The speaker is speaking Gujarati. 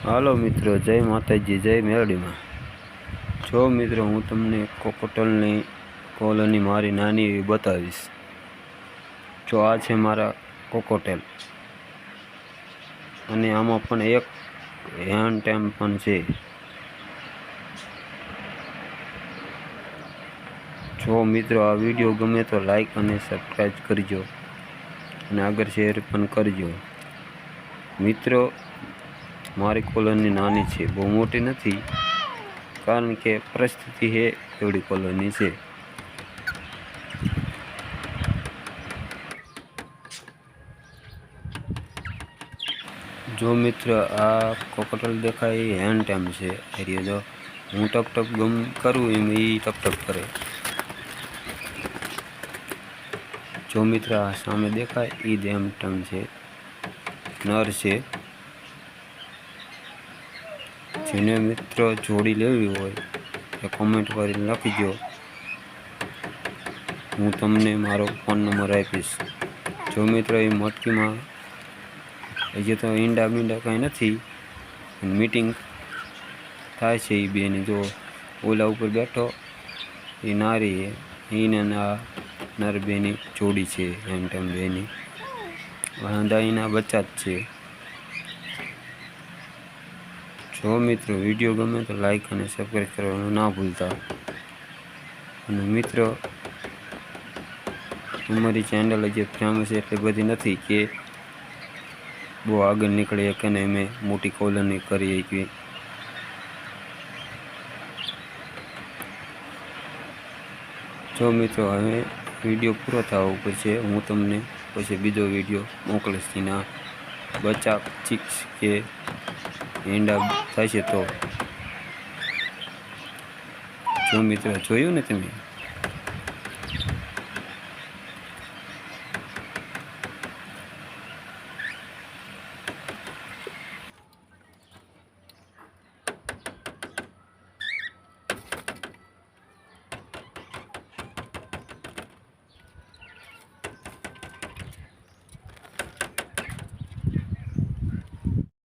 હાલો મિત્રો, જય માતાજી, જય મેરડીમાં। જો મિત્રો, હું તમને કોકોટલની કોલોની મારી નાની એવી બતાવીશ। જો આ છે મારા કોકોટેલ, અને આમાં પણ એક હેન્ડ ટેમ પણ છે। જો મિત્રો, આ વિડીયો ગમે તો લાઈક અને સબસ્ક્રાઈબ કરજો, અને આગળ શેર પણ કરજો। મિત્રો, મારી કોલોની નાની છે, બહુ મોટી નથી, કારણ કે પરિસ્થિતિ છે એવડી કોલોની છે। જો મિત્ર, આ કોકોટલ દેખાય એ હેન્ડ ટાઈમ છે। એરિયા જો હું ટપ ટપ ગમ કરું એમ એ ટપ ટપ કરે। જો મિત્ર, આ સામે દેખાય એ હેન્ડ ટાઈમ છે, નર છે। જેને મિત્રો જોડી લેવી હોય એ કોમેન્ટ કરીને લખીજો, હું તમને મારો ફોન નંબર આપીશ। જો મિત્રો, એ મટકીમાં હજી તો ઈંડા બીંડા કાંઈ નથી, મીટિંગ થાય છે એ બેની। જો ઓલા ઉપર બેઠો એ નારી એને આ નર બેની જોડી છે, એમ ટેમ બેની વાંદાઈના બચ્ચા જ છે। જો મિત્રો, વિડીયો ગમે તો લાઈક અને સબસ્ક્રાઈબ કરવાનું ના ભૂલતા। અને મિત્રો, અમારી ચેનલ હજી ફેમસ એટલી બધી નથી કે બહુ આગળ નીકળી શકે ને અમે મોટી કોલોની કરી શકીએ। જો મિત્રો, હવે વિડીયો પૂરો થવા ઉપર છે, હું તમને પછી બીજો વિડીયો મોકલીશ। એના બચ્ચા ચીક્સ કે ઈંડા થાય છે તો। જો મિત્રો, જોયું ને તમે?